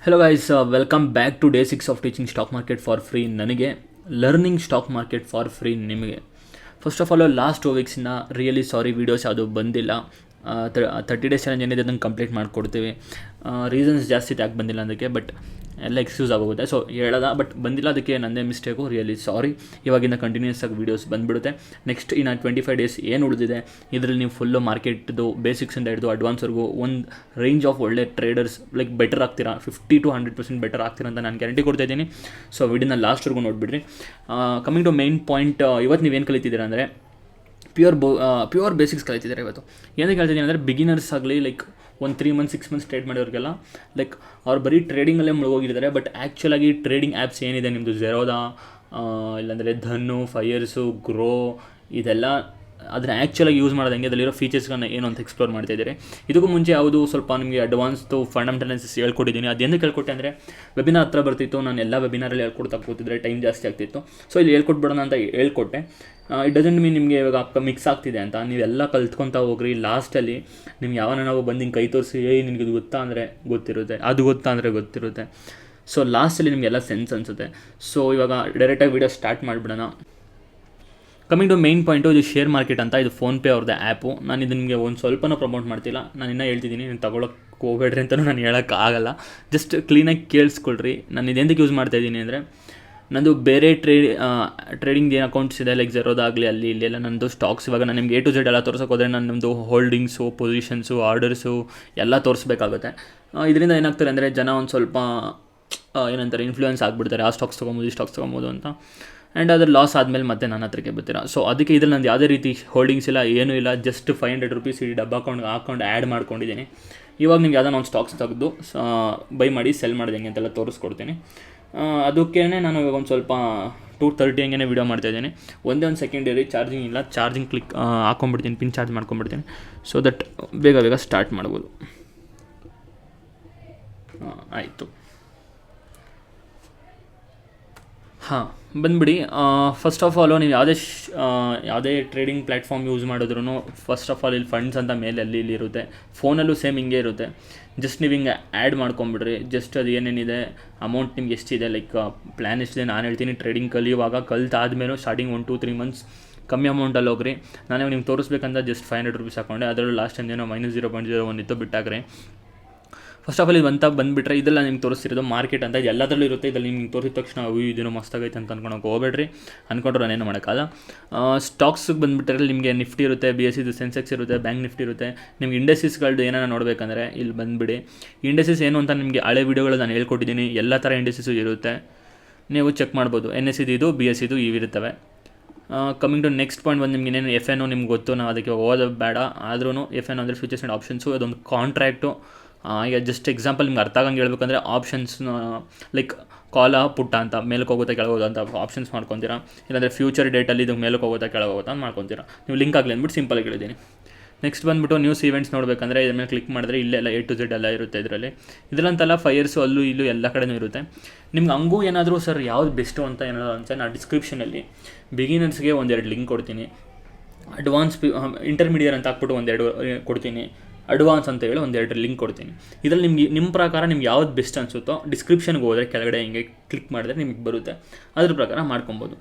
Hello guys, welcome back to day 6 of teaching stock market for free. ನನಗೆ learning stock market for free ನಿಮಗೆ. First of all last 2 ವೀಕ್ಸಿಂದ really sorry videos ಯಾವುದು ಬಂದಿಲ್ಲ. 30 days challenge ಏನಿದೆ ಅದನ್ನು complete ಮಾಡಿಕೊಡ್ತೀವಿ. Reasons ಜಾಸ್ತಿ ಯಾಕೆ ಬಂದಿಲ್ಲ ಅದಕ್ಕೆ, ಬಟ್ ಎಲ್ಲ ಎಕ್ಸ್ಕ್ಯೂಸ್ ಆಗೋಗುತ್ತೆ. ಸೊ ಹೇಳೋದ, ಬಟ್ ಬಂದಿಲ್ಲ, ಅದಕ್ಕೆ ನನ್ನದೇ ಮಿಸ್ಟೇಕು, ರಿಯಲಿ ಸಾರಿ. ಇವಾಗಿಂದ ಕಂಟಿನ್ಯೂಸ್ ಆಗಿ ವೀಡಿಯೋಸ್ ಬಂದುಬಿಡುತ್ತೆ. ನೆಕ್ಸ್ಟ್ ಇನ್ನು 25 ಡೇಸ್ ಏನು ಉಳಿದಿದೆ ಇದರಲ್ಲಿ ನೀವು ಫುಲ್ಲು ಮಾರ್ಕೆಟ್ದು ಬೇಸಿಕ್ಸಿಂದ ಹಿಡಿದು ಅಡ್ವಾನ್ಸ್ವರೆಗೂ ಒಂದು ರೇಂಜ್ ಆಫ್ ಒಳ್ಳೆ ಟ್ರೇಡರ್ಸ್ ಲೈಕ್ ಬೆಟರ್ ಆಗ್ತೀರಾ, 50 to 100% ಬೆಟರ್ ಆಗ್ತೀರಾ ಅಂತ ನಾನು ಗ್ಯಾರಂಟಿ ಕೊಡ್ತಾ ಇದ್ದೀನಿ. ಸೊ ವಿಡಿಯೋನ ಲಾಸ್ಟ್ವರೆಗೂ ನೋಡಿಬಿಡ್ರಿ. ಕಮಿಂಗ್ ಟು ಮೇನ್ ಪಾಯಿಂಟ್, ಇವತ್ತು ನೀವೇನು ಕಲಿತಿದ್ದೀರಾ ಅಂದರೆ ಪ್ಯೂರ್ ಬೇಸಿಕ್ಸ್ ಕಲಿತಿದ್ದಾರೆ ಇವತ್ತು. ಏನಕ್ಕೆ ಹೇಳ್ತಿದ್ದೀನಿ ಅಂದರೆ, ಬಿಗಿನರ್ಸ್ ಆಗಲಿ ಲೈಕ್ ಒಂದು 3 months 6 months ಟ್ರೇಡ್ ಮಾಡೋರಿಗೆಲ್ಲ ಲೈಕ್ ಅವ್ರು ಬರೀ ಟ್ರೇಡಿಂಗಲ್ಲೇ ಮುಳುಗೋಗಿದ್ದಾರೆ. ಬಟ್ ಆ್ಯಕ್ಚುಲಾಗಿ ಟ್ರೇಡಿಂಗ್ ಆ್ಯಪ್ಸ್ ಏನಿದೆ ನಿಮ್ಮದು, ಝೆರೋದಾ ಇಲ್ಲಾಂದರೆ ಧನ್ನು, ಫೈರ್ಸು, ಗ್ರೋ, ಇದೆಲ್ಲ ಅದನ್ನ ಆ್ಯಕ್ಚುಲಾಗಿ ಯೂಸ್ ಮಾಡೋದು ಹೆಂಗೆ, ಅದರಲ್ಲಿರೋ ಫೀಚರ್ಸ್ಗಳನ್ನ ಏನು ಅಂತ ಎಕ್ಸ್ಪ್ಲೋರ್ ಮಾಡ್ತಾಯಿದ್ದಾರೆ. ಇದಕ್ಕೂ ಮುಂಚೆ ಯಾವುದು ಸ್ವಲ್ಪ ನಿಮಗೆ ಅಡ್ವಾನ್ಸ್ದು ಫಂಡಮೆಂಟಲ್ಸ್ ಹೇಳ್ಕೊಟ್ಟಿದ್ದೀನಿ. ಅದೆಂದು ಹೇಳ್ಕೊಟ್ಟೆ ಅಂದರೆ, ವೆಬಿನಾರ್ ಹತ್ರ ಬರ್ತಿತ್ತು, ನಾನು ಎಲ್ಲ ವೆಬಿನಾರಲ್ಲಿ ಹೇಳ್ಕೊಡ್ತಾ ಕೂತಿದ್ರೆ ಟೈಮ್ ಜಾಸ್ತಿ ಆಗ್ತಿತ್ತು. ಸೊ ಇಲ್ಲಿ ಹೇಳ್ಕೊಟ್ಬಿಡೋಣ ಅಂತ ಹೇಳ್ಕೊಟ್ಟೆ. ಇಟ್ ಡಸಂಟ್ ಮೀನ್ ನಿಮಗೆ ಇವಾಗ ಮಿಕ್ಸ್ ಆಗ್ತಿದೆ ಅಂತ. ನೀವೆಲ್ಲ ಕಲ್ತ್ಕೊತಾ ಹೋಗ್ರಿ. ಲಾಸ್ಟಲ್ಲಿ ನಿಮ್ಗೆ ಯಾವನ ನಾವು ಬಂದು ಹಿಂಗೆ ಕೈ ತೋರಿಸಿ ನಿನಗೆ ಇದು ಗೊತ್ತಾ ಅಂದರೆ ಗೊತ್ತಿರುತ್ತೆ, ಅದು ಗೊತ್ತಾ ಅಂದರೆ ಗೊತ್ತಿರುತ್ತೆ. ಸೊ ಲಾಸ್ಟಲ್ಲಿ ನಿಮಗೆಲ್ಲ ಸೆನ್ಸ್ ಅನಿಸುತ್ತೆ. ಸೊ ಇವಾಗ ಡೈರೆಕ್ಟಾಗಿ ವೀಡಿಯೋ ಸ್ಟಾರ್ಟ್ ಮಾಡಿಬಿಡೋಣ. ಕಮಿಂಗ್ ಟು ಮೇನ್ ಪಾಯಿಂಟು, ಇದು ಶೇರ್ ಮಾರ್ಕೆಟ್ ಅಂತ, ಇದು ಫೋನ್ಪೇ ಅವ್ರದ್ದು ಆ್ಯಪು. ನಾನು ಇದು ನಿಮಗೆ ಒಂದು ಸ್ವಲ್ಪನೂ ಪ್ರಮೋಟ್ ಮಾಡ್ತಿಲ್ಲ. ನಾನು ಇನ್ನೂ ಹೇಳ್ತಿದ್ದೀನಿ, ನೀವು ತೊಗೊಳಕ್ಕೆ ಹೋಗಬೇಡ್ರಿ ಅಂತಲೂ ನಾನು ಹೇಳೋಕ್ಕಾಗಲ್ಲ. ಜಸ್ಟ್ ಕ್ಲೀನಾಗಿ ಕೇಳಿಸ್ಕೊಳ್ರಿ. ನಾನು ಇದೆಂದಕ್ಕೆ ಯೂಸ್ ಮಾಡ್ತಾಯಿದ್ದೀನಿ ಅಂದರೆ, ನಂದು ಬೇರೆ ಟ್ರೇಡಿಂಗ್ ಏನು ಅಕೌಂಟ್ಸ್ ಇದೆ ಲೈಕ್ ಝೆರೋದಾಗಲಿ ಅಲ್ಲಿ ಇಲ್ಲೆಲ್ಲ ನಂದು ಸ್ಟಾಕ್ಸ್. ಇವಾಗ ನಾನು ನಿಮ್ಗೆ A to Z ಎಲ್ಲ ತೋರ್ಸೋಕೆ ಹೋದರೆ ನಾನು ನಮ್ಮದು ಹೋಲ್ಡಿಂಗ್ಸು, ಪೊಸಿಷನ್ಸು, ಆರ್ಡರ್ಸು ಎಲ್ಲ ತೋರಿಸ್ಬೇಕಾಗುತ್ತೆ. ಇದರಿಂದ ಏನಾಗ್ತಾರೆ ಅಂದರೆ, ಜನ ಒಂದು ಸ್ವಲ್ಪ ಏನಂತಾರೆ ಇನ್ಫ್ಲೂಯೆನ್ಸ್ ಆಗಿಬಿಡ್ತಾರೆ, ಆ ಸ್ಟಾಕ್ಸ್ ತೊಗೊಬೋದು, ಈ ಸ್ಟಾಕ್ಸ್ ತೊಗೊಬೋದು ಅಂತ. ಆ್ಯಂಡ್ ಅದ್ರ ಲಾಸ್ ಆದಮೇಲೆ ಮತ್ತೆ ನನ್ನ ಹತ್ರಕ್ಕೆ ಬರ್ತೀರಾ. ಸೊ ಅದಕ್ಕೆ ಇದ್ರಲ್ಲಿ ನಂದು ಯಾವುದೇ ರೀತಿ ಹೋಲ್ಡಿಂಗ್ಸ್ ಇಲ್ಲ, ಏನೂ ಇಲ್ಲ. ಜಸ್ಟ್ 500 rupees ಈ ಡಬ್ಬ ಹಾಕೊಂಡು ಆ್ಯಡ್ ಮಾಡ್ಕೊಂಡಿದ್ದೀನಿ. ಇವಾಗ ನಿಮ್ಗೆ ಯಾವುದೋ ಒಂದು ಸ್ಟಾಕ್ಸ್ ತೆಗೆದು ಬೈ ಮಾಡಿ ಸೆಲ್ ಮಾಡಿದಂಗೆ ಅಂತೆಲ್ಲ ತೋರಿಸ್ಕೊಡ್ತೀನಿ. ಅದಕ್ಕೇ ನಾನು ಇವಾಗ ಒಂದು ಸ್ವಲ್ಪ 2:30 ಹಂಗೆ ವೀಡಿಯೋ ಮಾಡ್ತಾಯಿದ್ದೀನಿ. ಒಂದೇ ಒಂದು ಸೆಕೆಂಡರಿ ಚಾರ್ಜಿಂಗ್ ಇಲ್ಲ, ಚಾರ್ಜಿಂಗ್ ಕ್ಲಿಕ್ ಹಾಕೊಂಡ್ಬಿಡ್ತೀನಿ, ಪಿನ್ ಚಾರ್ಜ್ ಮಾಡ್ಕೊಂಡ್ಬಿಡ್ತೀನಿ. ಸೊ ದಟ್ ಬೇಗ ಸ್ಟಾರ್ಟ್ ಮಾಡ್ಬೋದು. ಆಯಿತು, ಹಾಂ ಬಂದುಬಿಡಿ. ಫಸ್ಟ್ ಆಫ್ ಆಲು ನೀವು ಯಾವುದೇ ಟ್ರೇಡಿಂಗ್ ಪ್ಲ್ಯಾಟ್ಫಾರ್ಮ್ ಯೂಸ್ ಮಾಡಿದ್ರೂ ಫಸ್ಟ್ ಆಫ್ ಆಲ್ ಇಲ್ಲಿ ಫಂಡ್ಸ್ ಅಂತ ಮೇಲೆ ಇಲ್ಲಿ ಇರುತ್ತೆ. ಫೋನಲ್ಲೂ ಸೇಮ್ ಹಿಂಗೆ ಇರುತ್ತೆ. ಜಸ್ಟ್ ನೀವು ಹಿಂಗೆ ಆ್ಯಡ್ ಮಾಡ್ಕೊಂಬಿಡ್ರಿ. ಜಸ್ಟ್ ಅದು ಏನೇನಿದೆ ಅಮೌಂಟ್ ನಿಮ್ಗೆ ಎಷ್ಟಿದೆ, ಲೈಕ್ ಪ್ಲ್ಯಾನ್ ಎಷ್ಟಿದೆ ನಾನು ಹೇಳ್ತೀನಿ. ಟ್ರೇಡಿಂಗ್ ಕಲಿತಾದ್ಮೇಲೂ ಸ್ಟಾರ್ಟಿಂಗ್ 1-2-3 months ಕಮ್ಮಿ ಅಮೌಂಟಲ್ಲಿ ಹೋಗ್ರಿ. ನಾನೇ ನಿಮ್ಗೆ ತೋರಿಸ್ಬೇಕಂತ ಜಸ್ಟ್ 500 rupees ಹಾಕೊಂಡೆ. ಅದರಲ್ಲೂ ಲಾಸ್ಟ್ ಟೈಮ್ ಏನೋ -0.01 ಇತ್ತು, ಬಿಟ್ಟಾಗ್ರಿ. ಫಸ್ಟ್ ಆಫ್ ಆಲ್ ಇದು ಬಂದುಬಿಟ್ರೆ ಇದೆಲ್ಲ ನಿಮ್ಗೆ ತೋರಿಸ್ತಿರೋದು ಮಾರ್ಕೆಟ್ ಅಂತ. ಇದು ಎಲ್ಲದರಲ್ಲೂ ಇರುತ್ತೆ. ಇದರಲ್ಲಿ ನಿಮ್ಗೆ ತೋರಿಸಿದ ತಕ್ಷಣ ಇದೇನೋ ಮಸ್ತಾಗೈತೆ ಅಂತ ಅನ್ಕೊಳಕ್ಕೆ ಹೋಗಬೇಡ್ರಿ. ಅಂದ್ಕೊಂಡ್ರೆ ನಾನೇನು ಮಾಡೋಕ್ಕಲ್ಲ. ಸ್ಟಾಕ್ಸಿಗೆ ಬಂದುಬಿಟ್ರೆ ನಿಮಗೆ ನಿಫ್ಟಿ ಇರುತ್ತೆ, BSE ಸೆನ್ಸೆಕ್ಸ್ ಇರುತ್ತೆ, ಬ್ಯಾಂಕ್ ನಿಫ್ಟಿ ಇರುತ್ತೆ. ನಿಮ್ಗೆ ಇಂಡಸ್ಟ್ರೀಸ್ಗಳದ್ದು ಏನಾರ ನೋಡಬೇಕಂದ್ರೆ ಇಲ್ಲಿ ಬಂದುಬಿಡಿ. ಇಂಡಸ್ಟ್ರೀಸ್ ಏನು ಅಂತ ನಿಮಗೆ ಹಳೆ ವೀಡಿಯೋಗಳು ನಾನು ಹೇಳ್ಕೊಟ್ಟಿದ್ದೀನಿ. ಎಲ್ಲ ಥರ ಇಂಡಸ್ಟ್ರೀಸು ಇರುತ್ತೆ, ನೀವು ಚೆಕ್ ಮಾಡ್ಬೋದು. NSE ಇದು, BSE ಇವಿರುತ್ತವೆ. ಕಮಿಂಗ್ ಟು ನೆಕ್ಸ್ಟ್ ಪಾಯಿಂಟ್ ಬಂದು ನಿಮ್ಗೆ ಏನೇನು FNO ನಿಮ್ಗೆ ಗೊತ್ತು, ನಾವು ಅದಕ್ಕೆ ಓದೋದು ಬೇಡ. ಆದ್ರೂ FNO ಅಂದರೆ ಫ್ಯೂಚರ್ಸ್ ಆ್ಯಂಡ್ ಆಪ್ಷನ್ಸು, ಅದೊಂದು ಕಾಂಟ್ರ್ಯಾಕ್ಟು. ಈಗ ಜಸ್ಟ್ ಎಕ್ಸಾಂಪಲ್ ನಿಮ್ಗೆ ಅರ್ಥ ಆಗಂಗೆ ಹೇಳ್ಬೇಕಂದ್ರೆ, ಆಪ್ಷನ್ಸ್ ಲೈಕ್ ಕಾಲ ಪುಟ್ಟ ಅಂತ ಮೇಲಕ್ಕೆ ಹೋಗುತ್ತೆ ಕೆಳಗೋದು ಅಂತ ಆಪ್ಷನ್ಸ್ ಮಾಡ್ಕೊತೀರಾ. ಇಲ್ಲಾಂದರೆ ಫ್ಯೂಚರ್ ಡೇಟಲ್ಲಿ ಇದು ಮೇಲಕ್ಕೆ ಹೋಗುತ್ತಾ ಕೆಳಗೋಗುತ್ತಾ ಅಂತ ಮಾಡ್ಕೊತೀರಾ. ನೀವು ಲಿಂಕ್ ಆಗಲಿ ಅಂದ್ಬಿಟ್ಟು ಸಿಂಪಲಾಗಿ ಹೇಳಿದ್ದೀನಿ. ನೆಕ್ಸ್ಟ್ ಬಂದುಬಿಟ್ಟು ನ್ಯೂಸ್ ಈವೆಂಟ್ಸ್ ನೋಡಬೇಕಂದ್ರೆ ಇದ್ರ ಮೇಲೆ ಕ್ಲಿಕ್ ಮಾಡಿದ್ರೆ ಇಲ್ಲೆಲ್ಲ A to Z ಎಲ್ಲ ಇರುತ್ತೆ ಇದರಲ್ಲಿ. ಇದರಂತೆಲ್ಲ ಫೈರ್ಸು ಅಲ್ಲೂ ಇಲ್ಲೂ ಎಲ್ಲ ಕಡೆನೂ ಇರುತ್ತೆ. ನಿಮ್ಗೆ ಹಂಗೂ ಏನಾದರೂ ಸರ್ ಯಾವ್ದು ಬೆಸ್ಟು ಅಂತ ಏನಾದರೂ ಅಂತ ನಾನು ಡಿಸ್ಕ್ರಿಪ್ಷನಲ್ಲಿ ಬಿಗಿನರ್ಸ್ಗೆ 1-2 ಲಿಂಕ್ ಕೊಡ್ತೀನಿ. ಅಡ್ವಾನ್ಸ್ ಇಂಟರ್ಮೀಡಿಯೇಟ್ ಅಂತ ಹಾಕ್ಬಿಟ್ಟು 1-2 ಕೊಡ್ತೀನಿ. ಅಡ್ವಾನ್ಸ್ ಅಂತ ಹೇಳಿ 1-2 ಲಿಂಕ್ ಕೊಡ್ತೀನಿ. ಇದರಲ್ಲಿ ನಿಮ್ಮ ಪ್ರಕಾರ ನಿಮ್ಗೆ ಯಾವ್ದು ಬೆಸ್ಟ್ ಅನಿಸುತ್ತೋ ಡಿಸ್ಕ್ರಿಪ್ಷನ್ಗೆ ಹೋದರೆ ಕೆಳಗಡೆ ಹಿಂಗೆ ಕ್ಲಿಕ್ ಮಾಡಿದ್ರೆ ನಿಮಗೆ ಬರುತ್ತೆ. ಅದ್ರ ಪ್ರಕಾರ ಮಾಡ್ಕೊಬೋದು.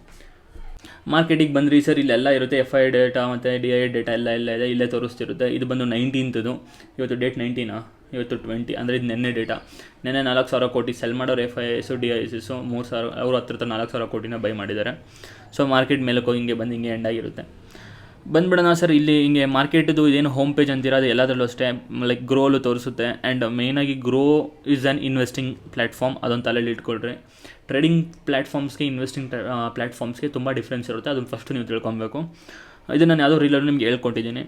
ಮಾರ್ಕೆಟಿಗೆ ಬಂದ್ರಿ ಸರ್, ಇಲ್ಲೆಲ್ಲ ಇರುತ್ತೆ. FI ಡೇಟಾ ಮತ್ತು DI ಡೇಟಾ ಎಲ್ಲ ಇದೆ, ಇಲ್ಲೇ ತೋರಿಸ್ತಿರುತ್ತೆ. ಇದು ಬಂದು 19th. ಇವತ್ತು ಡೇಟ್ 19, ಇವತ್ತು 20 ಅಂದರೆ ಇದು ನೆನ್ನೆ ಡೇಟಾ. ನೆನ್ನೆ 4,000 ಕೋಟಿ ಸೆಲ್ ಮಾಡೋರು. FIS DIS 3,000, ಅವರು ಹತ್ರ 4,000 ಕೋಟಿನ ಬೈ ಮಾಡಿದ್ದಾರೆ. ಸೊ ಮಾರ್ಕೆಟ್ ಮೇಲಕ್ಕೆ ಹೋಗಿ ಹಿಂಗೆ ಬಂದು ಹಿಂಗೆ ಎಂಡ್ ಆಗಿರುತ್ತೆ. ಬಂದ್ಬಿಡೋಣ ಸರ್. ಇಲ್ಲಿ ಹಿಂಗೆ ಮಾರ್ಕೆಟ್ದು ಇದೇನು ಹೋಮ್ ಪೇಜ್ ಅಂತೀರ, ಅದು ಎಲ್ಲದರಲ್ಲೂ ಅಷ್ಟೇ ಲೈಕ್ ಗ್ರೋಲು ತೋರಿಸುತ್ತೆ. ಆ್ಯಂಡ್ ಮೇಯ್ನಾಗಿ grow is an investing platform, ಅದೊಂದು ತಲೆಯಲ್ಲಿ ಇಟ್ಕೊಳ್ರಿ. ಟ್ರೇಡಿಂಗ್ ಪ್ಲ್ಯಾಟ್ಫಾರ್ಮ್ಸ್ಗೆ ಇನ್ವೆಸ್ಟಿಂಗ್ ಪ್ಲ್ಯಾಟ್ಫಾರ್ಮ್ಸ್ಗೆ ತುಂಬ ಡಿಫ್ರೆನ್ಸ್ ಇರುತ್ತೆ. ಅದನ್ನು ಫಸ್ಟು ನೀವು ತಿಳ್ಕೊಬೇಕು. ಇದು ನಾನು ಯಾವುದೋ ರೀಲಲ್ಲಿ ನಿಮ್ಗೆ ಹೇಳ್ಕೊಟ್ಟಿದ್ದೀನಿ.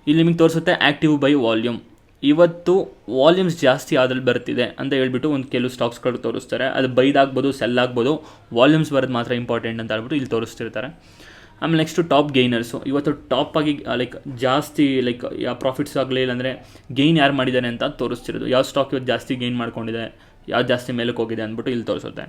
ಇಲ್ಲಿ ನಿಮಗೆ ತೋರಿಸುತ್ತೆ ಆ್ಯಕ್ಟಿವ್ ಬೈ ವಾಲ್ಯೂಮ್. ಇವತ್ತು ವಾಲ್ಯೂಮ್ಸ್ ಜಾಸ್ತಿ ಅದ್ರಲ್ಲಿ ಬರ್ತಿದೆ ಅಂತ ಹೇಳ್ಬಿಟ್ಟು ಒಂದು ಕೆಲವು ಸ್ಟಾಕ್ಸ್ಗಳು ತೋರಿಸ್ತಾರೆ. ಅದು ಬೈದಾಗ್ಬೋದು, ಸೆಲ್ ಆಗ್ಬೋದು. ವಾಲ್ಯೂಮ್ಸ್ ಬರೋದು ಮಾತ್ರ ಇಂಪಾರ್ಟೆಂಟ್ ಅಂತ ಹೇಳ್ಬಿಟ್ಟು ಇಲ್ಲಿ ತೋರಿಸ್ತಿರ್ತಾರೆ. ಆಮೇಲೆ ನೆಕ್ಸ್ಟು ಟಾಪ್ ಗೈನರ್ಸು. ಇವತ್ತು ಟಾಪಾಗಿ ಲೈಕ್ ಜಾಸ್ತಿ ಲೈಕ್ ಯಾವ ಪ್ರಾಫಿಟ್ಸ್ ಆಗಲಿ ಇಲ್ಲಾಂದರೆ ಗೈನ್ ಯಾರು ಮಾಡಿದ್ದಾನೆ ಅಂತ ತೋರಿಸ್ತಿರೋದು. ಯಾವ ಸ್ಟಾಕ್ ಇವತ್ತು ಜಾಸ್ತಿ ಗೈನ್ ಮಾಡ್ಕೊಂಡಿದೆ, ಯಾವ್ದು ಜಾಸ್ತಿ ಮೇಲಕ್ಕೆ ಹೋಗಿದೆ ಅಂದ್ಬಿಟ್ಟು ಇಲ್ಲಿ ತೋರಿಸುತ್ತೆ.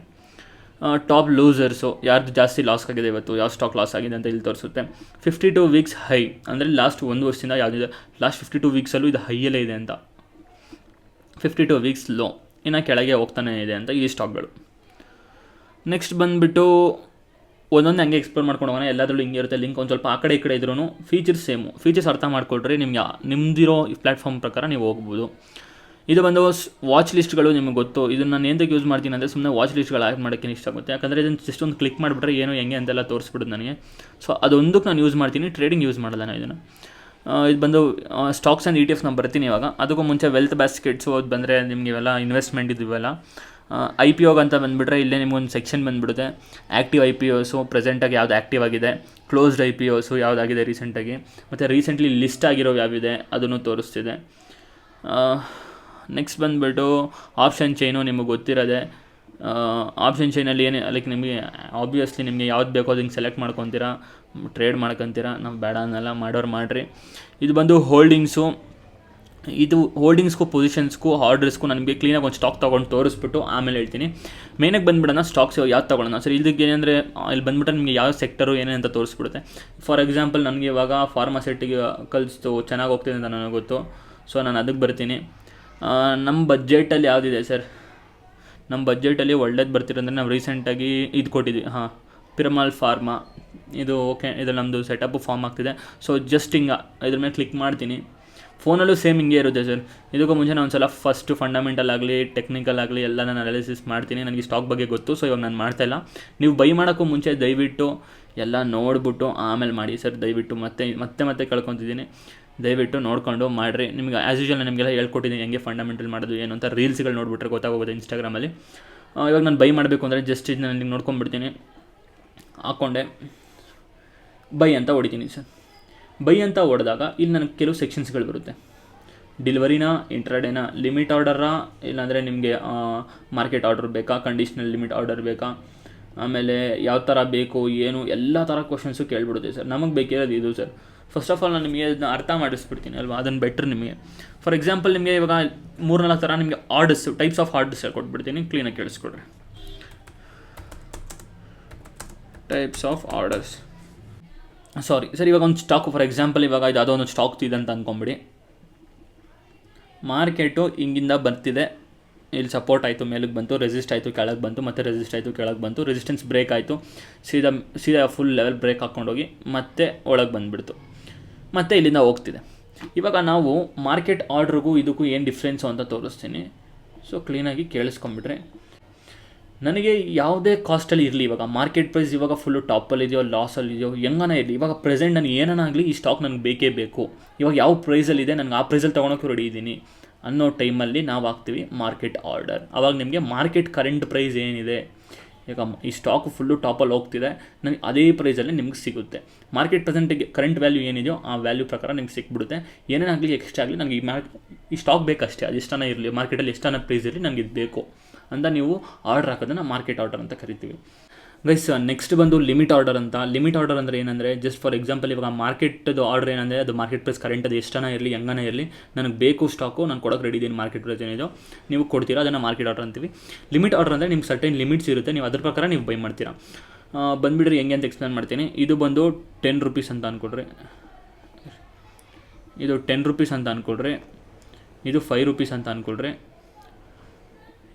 ಟಾಪ್ ಲೂಸರ್ಸು, ಯಾರ್ದು ಜಾಸ್ತಿ ಲಾಸ್ ಆಗಿದೆ ಇವತ್ತು, ಯಾವ ಸ್ಟಾಕ್ ಲಾಸ್ ಆಗಿದೆ ಅಂತ ಇಲ್ಲಿ ತೋರಿಸುತ್ತೆ. 52 weeks ಹೈ ಅಂದರೆ ಲಾಸ್ಟ್ 1 ವರ್ಷದಿಂದ ಯಾವುದಿದೆ, ಲಾಸ್ಟ್ 52 weeksಲ್ಲೂ ಇದು ಹೈಯಲ್ಲೇ ಇದೆ ಅಂತ. 52 weeks ಲೋ, ಇನ್ನು ಕೆಳಗೆ ಹೋಗ್ತಾನೆ ಇದೆ ಅಂತ ಈ ಸ್ಟಾಕ್ಗಳು. ನೆಕ್ಸ್ಟ್ ಬಂದುಬಿಟ್ಟು ಒಂದೊಂದು ಹಂಗೆ ಎಕ್ಸ್ಪ್ಲೋರ್ ಮಾಡ್ಕೊಂಡು ಹೋಗೋಣ. ಎಲ್ಲದರಲ್ಲೂ ಹಿಂಗೆ ಇರುತ್ತೆ ಲಿಂಕ್. ಒಂದು ಸ್ವಲ್ಪ ಆ ಕಡೆ ಈ ಕಡೆ ಇದ್ರೂ ಫೀಚರ್ಸ್ ಸೇಮು. ಫೀಚರ್ಸ್ ಅರ್ಥ ಮಾಡ್ಕೊಳ್ರಿ ನಿಮ್ಗೆ ನಿಮ್ಮದಿರೋ ಪ್ಲ್ಯಾಟ್ಫಾರ್ಮ್ ಪ್ರಕಾರ ನೀವು ಹೋಗ್ಬೋದು. ಇದು ಬಂದು ವಾಚ್ ಲಿಸ್ಟ್ಗಳು ನಿಮಗೆ ಗೊತ್ತು. ಇದನ್ನು ನಾನು ಏನಕ್ಕೆ ಯೂಸ್ ಮಾಡ್ತೀನಿ ಅಂದರೆ ಸುಮ್ಮನೆ ವಾಚ್ ಲಿಸ್ಟ್ಗಳು ಆ್ಯಡ್ ಮಾಡೋಕ್ಕೆ ಇಷ್ಟ ಆಗುತ್ತೆ. ಯಾಕಂದರೆ ಇದನ್ನು ಜಸ್ಟ್ ಒಂದು ಕ್ಲಿಕ್ ಮಾಡಿಬಿಟ್ರೆ ಏನು ಹೆಂಗೆ ಅಂತೆಲ್ಲ ತೋರಿಸ್ಬಿಡೋದು ನನಗೆ. ಸೊ ಅದೊಂದಕ್ಕೆ ನಾನು ಯೂಸ್ ಮಾಡ್ತೀನಿ, ಟ್ರೇಡಿಂಗ್ ಯೂಸ್ ಮಾಡಲ್ಲ ನಾನು ಇದನ್ನು. ಇದು ಬಂದು ಸ್ಟಾಕ್ಸ್ ಆ್ಯಂಡ್ ETF ನಾನು ಬರ್ತೀನಿ ಇವಾಗ. ಅದಕ್ಕೂ ಮುಂಚೆ ವೆಲ್ತ್ ಬಾಸ್ಕೆಟ್ಸು ಅದು ಬಂದರೆ ನಿಮಗೆ ಇವೆಲ್ಲ ಇನ್ವೆಸ್ಟ್ಮೆಂಟ್ ಇವೆಲ್ಲ IPO ಅಂತ ಬಂದುಬಿಟ್ರೆ ಇಲ್ಲೇ ನಿಮಗೊಂದು ಸೆಕ್ಷನ್ ಬಂದುಬಿಡುತ್ತೆ. ಆ್ಯಕ್ಟಿವ್ IPOಸು, ಪ್ರೆಸೆಂಟಾಗಿ ಯಾವ್ದು ಆ್ಯಕ್ಟಿವ್ ಆಗಿದೆ, ಕ್ಲೋಸ್ಡ್ IPOಸು ಯಾವುದಾಗಿದೆ ರೀಸೆಂಟಾಗಿ, ಮತ್ತು ರೀಸೆಂಟ್ಲಿ ಲಿಸ್ಟ್ ಆಗಿರೋ ಯಾವಿದೆ ಅದನ್ನು ತೋರಿಸ್ತಿದೆ. ನೆಕ್ಸ್ಟ್ ಬಂದುಬಿಟ್ಟು ಆಪ್ಷನ್ ಚೈನು ನಿಮಗೆ ಗೊತ್ತಿರೋದೆ. ಆಪ್ಷನ್ ಚೈನಲ್ಲಿ ಏನು ಲೈಕ್ ನಿಮಗೆ ಆಬ್ವಿಯಸ್ಲಿ ನಿಮಗೆ ಯಾವ್ದು ಬೇಕೋ ಅದು ಹಿಂಗೆ ಸೆಲೆಕ್ಟ್ ಮಾಡ್ಕೊತೀರಾ, ಟ್ರೇಡ್ ಮಾಡ್ಕೊತೀರಾ. ನಾವು ಬೇಡ ಅನ್ನಲ್ಲ, ಮಾಡೋರು ಮಾಡಿರಿ. ಇದು ಬಂದು ಹೋಲ್ಡಿಂಗ್ಸು. ಇದು ಹೋಲ್ಡಿಂಗ್ಸ್ಗೂ ಪೊಸಿಷನ್ಸ್ಗೂ ಆರ್ಡರ್ಸ್ಗೂ ನನಗೆ ಕ್ಲೀನಾಗಿ ಒಂದು ಸ್ಟಾಕ್ ತೊಗೊಂಡು ತೋರಿಸ್ಬಿಟ್ಟು ಆಮೇಲೆ ಹೇಳ್ತೀನಿ. ಮೇನಾಗಿ ಬಂದುಬಿಡೋಣ ಸ್ಟಾಕ್ಸ್ ಯಾವ್ದು ತೊಗೊಳ್ಳೋಣ ಸರ್. ಇದಕ್ಕೆ ಏನಂದರೆ ಇಲ್ಲಿ ಬಂದುಬಿಟ್ರೆ ನಿಮಗೆ ಯಾವ ಸೆಕ್ಟರು ಏನೇ ಅಂತ ತೋರಿಸ್ಬಿಡುತ್ತೆ. ಫಾರ್ ಎಕ್ಸಾಂಪಲ್ ನನಗೆ ಇವಾಗ ಫಾರ್ಮಾಸ್ಯೂಟಿಕಲ್ಸ್ದು ಚೆನ್ನಾಗಿ ಹೋಗ್ತಿದೆ ಅಂತ ನನಗೆ ಗೊತ್ತು. ಸೊ ನಾನು ಅದಕ್ಕೆ ಬರ್ತೀನಿ. ನಮ್ಮ ಬಜೆಟಲ್ಲಿ ಯಾವುದಿದೆ ಸರ್, ನಮ್ಮ ಬಜೆಟಲ್ಲಿ ಒಳ್ಳೇದು ಬರ್ತಿರೋದ್ರೆ ನಾವು ರೀಸೆಂಟಾಗಿ ಇದು ಕೊಟ್ಟಿದ್ವಿ. ಪಿರಮಾಲ್ ಫಾರ್ಮಾ ಇದು ಓಕೆ. ಇದು ನಮ್ಮದು ಸೆಟಪ್ಪು ಫಾರ್ಮ್ ಆಗ್ತಿದೆ. ಸೊ ಜಸ್ಟ್ ಹಿಂಗೆ ಇದ್ರ ಮೇಲೆ ಕ್ಲಿಕ್ ಮಾಡ್ತೀನಿ. ಫೋನಲ್ಲೂ ಸೇಮ್ ಹಿಂಗೆ ಇರುತ್ತೆ ಸರ್. ಇದಕ್ಕೂ ಮುಂಚೆ ನಾನು ಒಂದು ಸಲ ಫಸ್ಟು ಫಂಡಮೆಂಟಲ್ ಆಗಲಿ ಟೆಕ್ನಿಕಲ್ ಆಗಲಿ ಎಲ್ಲ ನಾನು ಅನಾಲಿಸಿಸ್ ಮಾಡ್ತೀನಿ. ನನಗೆ ಸ್ಟಾಕ್ ಬಗ್ಗೆ ಗೊತ್ತು. ಸೊ ಇವಾಗ ನಾನು ಮಾಡ್ತಾಯಿಲ್ಲ. ನೀವು ಬೈ ಮಾಡೋಕ್ಕೂ ಮುಂಚೆ ದಯವಿಟ್ಟು ಎಲ್ಲ ನೋಡಿಬಿಟ್ಟು ಆಮೇಲೆ ಮಾಡಿ ಸರ್. ದಯವಿಟ್ಟು ಮತ್ತೆ ಕಳ್ಕೊತಿದ್ದೀನಿ. ದಯವಿಟ್ಟು ನೋಡಿಕೊಂಡು ಮಾಡಿರಿ. ನಿಮಗೆ ಆ್ಯಸ್ ಯೂಶುವಲ್ ನಾನು ನಿಮಗೆಲ್ಲ ಹೇಳ್ಕೊಟ್ಟಿದ್ದೀನಿ ಹೆಂಗೆ ಫಂಡಮೆಂಟಲ್ ಮಾಡೋದು ಏನು ಅಂತ. ರೀಲ್ಸ್ಗಳು ನೋಡಿಬಿಟ್ರೆ ಗೊತ್ತಾಗೋಗುತ್ತೆ ಇನ್ಸ್ಟಾಗ್ರಾಮಲ್ಲಿ. ಇವಾಗ ನಾನು ಬೈ ಮಾಡಬೇಕು ಅಂದರೆ ಜಸ್ಟ್ ಇದು ನಾನು ನೋಡ್ಕೊಂಡ್ಬಿಡ್ತೀನಿ. ಹಾಕ್ಕೊಂಡೆ ಬೈ ಅಂತ ಹೊಡಿತೀನಿ ಸರ್. ಬೈ ಅಂತ ಹೊಡೆದಾಗ ಇಲ್ಲಿ ನನಗೆ ಕೆಲವು ಸೆಕ್ಷನ್ಸ್ಗಳು ಬರುತ್ತೆ. ಡೆಲಿವರಿನಾ, ಇಂಟ್ರಾಡೇನಾ, ಲಿಮಿಟ್ ಆರ್ಡರಾ, ಇಲ್ಲಾಂದರೆ ನಿಮಗೆ ಮಾರ್ಕೆಟ್ ಆರ್ಡರ್ ಬೇಕಾ, ಕಂಡೀಷ್ನಲ್ ಲಿಮಿಟ್ ಆರ್ಡರ್ ಬೇಕಾ, ಆಮೇಲೆ ಯಾವ ಥರ ಬೇಕು ಏನು ಎಲ್ಲ ಥರ ಕ್ವಶನ್ಸು ಕೇಳಿಬಿಡುತ್ತೆ ಸರ್. ನಮಗೆ ಬೇಕಿರೋದು ಇದು ಸರ್. ಫಸ್ಟ್ ಆಫ್ ಆಲ್ ನಾನು ನಿಮಗೆ ಅದನ್ನ ಅರ್ಥ ಮಾಡಿಸ್ಬಿಡ್ತೀನಿ ಅಲ್ವಾ, ಅದನ್ನು ಬೆಟ್ರ್ ನಿಮಗೆ. ಫಾರ್ ಎಕ್ಸಾಂಪಲ್ ನಿಮಗೆ ಇವಾಗ 3-4 ಥರ ನಿಮಗೆ ಆರ್ಡರ್ಸ್, ಟೈಪ್ಸ್ ಆಫ್ ಆರ್ಡರ್ಸ್ ಹೇಳ್ಕೊಟ್ಬಿಡ್ತೀನಿ. ಕ್ಲೀನಾಗಿ ಕೇಳಿಸ್ಕೊಡ್ರಿ. Types of orders. Sorry sir, ಇವಾಗ ಒಂದು ಸ್ಟಾಕು ಫಾರ್ ಎಕ್ಸಾಂಪಲ್ ಇವಾಗ ಇದು ಯಾವುದೋ ಒಂದು ಸ್ಟಾಕ್ ಇದೆ ಅಂತ ಅಂದ್ಕೊಂಬಿಡಿ. ಮಾರ್ಕೆಟು ಹಿಂಗಿಂದ ಬರ್ತಿದೆ, ಇಲ್ಲಿ ಸಪೋರ್ಟ್ ಆಯಿತು, ಮೇಲಕ್ಕೆ ಬಂತು, ರೆಸಿಸ್ಟ್ ಆಯಿತು, ಕೆಳಗೆ ಬಂತು, ಮತ್ತು ರೆಸಿಸ್ಟ್ ಆಯಿತು, ಕೆಳಗೆ ಬಂತು, ರೆಸಿಸ್ಟೆನ್ಸ್ ಬ್ರೇಕ್ ಆಯಿತು, ಸೀದಾ ಫುಲ್ ಲೆವೆಲ್ ಬ್ರೇಕ್ ಹಾಕ್ಕೊಂಡೋಗಿ ಮತ್ತೆ ಒಳಗೆ ಬಂದುಬಿಡ್ತು, ಮತ್ತು ಇಲ್ಲಿಂದ ಹೋಗ್ತಿದೆ. ಇವಾಗ ನಾವು ಮಾರ್ಕೆಟ್ ಆರ್ಡ್ರಿಗೂ ಇದಕ್ಕೂ ಏನು ಡಿಫ್ರೆನ್ಸು ಅಂತ ತೋರಿಸ್ತೀನಿ. ಸೊ ಕ್ಲೀನಾಗಿ ಕೇಳಿಸ್ಕೊಂಬಿಟ್ರೆ, ನನಗೆ ಯಾವುದೇ ಕಾಸ್ಟಲ್ಲಿ ಇರಲಿ, ಇವಾಗ ಮಾರ್ಕೆಟ್ ಪ್ರೈಸ್ ಇವಾಗ ಫುಲ್ಲು ಟಾಪಲ್ಲಿದೆಯೋ ಲಾಸಲ್ಲಿದೆಯೋ ಹೆಂಗನ ಇರಲಿ, ಇವಾಗ ಪ್ರೆಸೆಂಟ್ ನನಗೆ ಏನನ್ನಾಗಲಿ ಈ ಸ್ಟಾಕ್ ನನಗೆ ಬೇಕೇ ಬೇಕು, ಇವಾಗ ಯಾವ ಪ್ರೈಸಲ್ಲಿದೆ ನನಗೆ ಆ ಪ್ರೈಸಲ್ಲಿ ತೊಗೊಳಕ್ಕೆ ರೆಡಿ ಇದ್ದೀನಿ ಅನ್ನೋ ಟೈಮಲ್ಲಿ ನಾವು ಹಾಕ್ತೀವಿ ಮಾರ್ಕೆಟ್ ಆರ್ಡರ್. ಆವಾಗ ನಿಮಗೆ ಮಾರ್ಕೆಟ್ ಕರೆಂಟ್ ಪ್ರೈಸ್ ಏನಿದೆ, ಈಗ ಈ ಸ್ಟಾಕು ಫುಲ್ಲು ಟಾಪಲ್ಲಿ ಹೋಗ್ತಿದೆ, ನನಗೆ ಅದೇ ಪ್ರೈಸಲ್ಲಿ ನಿಮ್ಗೆ ಸಿಗುತ್ತೆ. ಮಾರ್ಕೆಟ್ ಪ್ರೆಸೆಂಟಿಗೆ ಕರೆಂಟ್ ವ್ಯಾಲ್ಯೂ ಏನಿದೆಯೋ ಆ ವ್ಯಾಲ್ಯೂ ಪ್ರಕಾರ ನಿಮ್ಗೆ ಸಿಕ್ಬಿಡುತ್ತೆ. ಏನೇನಾಗಲಿ ಎಕ್ಸ್ಟ್ರಾ ಆಗಲಿ ನನಗೆ ಈ ಸ್ಟಾಕ್ ಬೇಕಷ್ಟೇ, ಅದು ಎಷ್ಟನ ಇರಲಿ, ಮಾರ್ಕೆಟಲ್ಲಿ ಎಷ್ಟನ ಪ್ರೈಸ್ ಇರಲಿ ನನಗೆ ಇದು ಬೇಕು ಅಂತ ನೀವು ಆರ್ಡರ್ ಹಾಕೋದನ್ನು ಮಾರ್ಕೆಟ್ ಆರ್ಡರ್ ಅಂತ ಕರಿತೀವಿ ಗೈಸ್. ನೆಕ್ಸ್ಟ್ ಬಂದು ಲಿಮಿಟ್ ಆರ್ಡರ್ ಅಂತ. ಲಿಮಿಟ್ ಆರ್ಡರ್ ಅಂದರೆ ಏನಂದರೆ, ಜಸ್ಟ್ ಫಾರ್ ಎಕ್ಸಾಂಪಲ್ ಇವಾಗ ಮಾರ್ಕೆಟ್ದು ಆರ್ಡರ್ ಏನಂದರೆ, ಅದು ಮಾರ್ಕೆಟ್ ಪ್ರೈಸ್ ಕರೆಂಟ್ ಅದು ಎಷ್ಟನ ಇರಲಿ ಹೆಂಗನ ಇರಲಿ, ನನಗೆ ಬೇಕು ಸ್ಟಾಕು, ನಾನು ಕೊಡೋಕೆ ರೆಡಿ ಇದ್ದೀನಿ, ಮಾರ್ಕೆಟ್ ಪ್ರೈಸ್ ಏನಿದೆಯೋ ನೀವು ಕೊಡ್ತೀರಾ, ಅದನ್ನು ಮಾರ್ಕೆಟ್ ಆರ್ಡರ್ ಅಂತೀವಿ. ಲಿಮಿಟ್ ಆರ್ಡರ್ ಅಂದರೆ ನಿಮ್ಗೆ ಸರ್ಟೈನ್ ಲಿಮಿಟ್ಸ್ ಇರುತ್ತೆ, ನೀವು ಅದ್ರ ಪ್ರಕಾರ ನೀವು ಬೈ ಮಾಡ್ತೀರಾ. ಬಂದುಬಿಡ್ರಿ ಹೆಂಗೆ ಅಂತ ಎಕ್ಸ್ಪ್ಲೇನ್ ಮಾಡ್ತೀನಿ. ಇದು ಬಂದು 10 ರೂಪೀಸ್ ಅಂತ ಅಂದ್ಕೊಡ್ರಿ, ಇದು 10 ರೂಪೀಸ್ ಅಂತ ಅಂದ್ಕೊಡ್ರಿ, ಇದು 5 ರೂಪೀಸ್ ಅಂತ ಅಂದ್ಕೊಡ್ರಿ,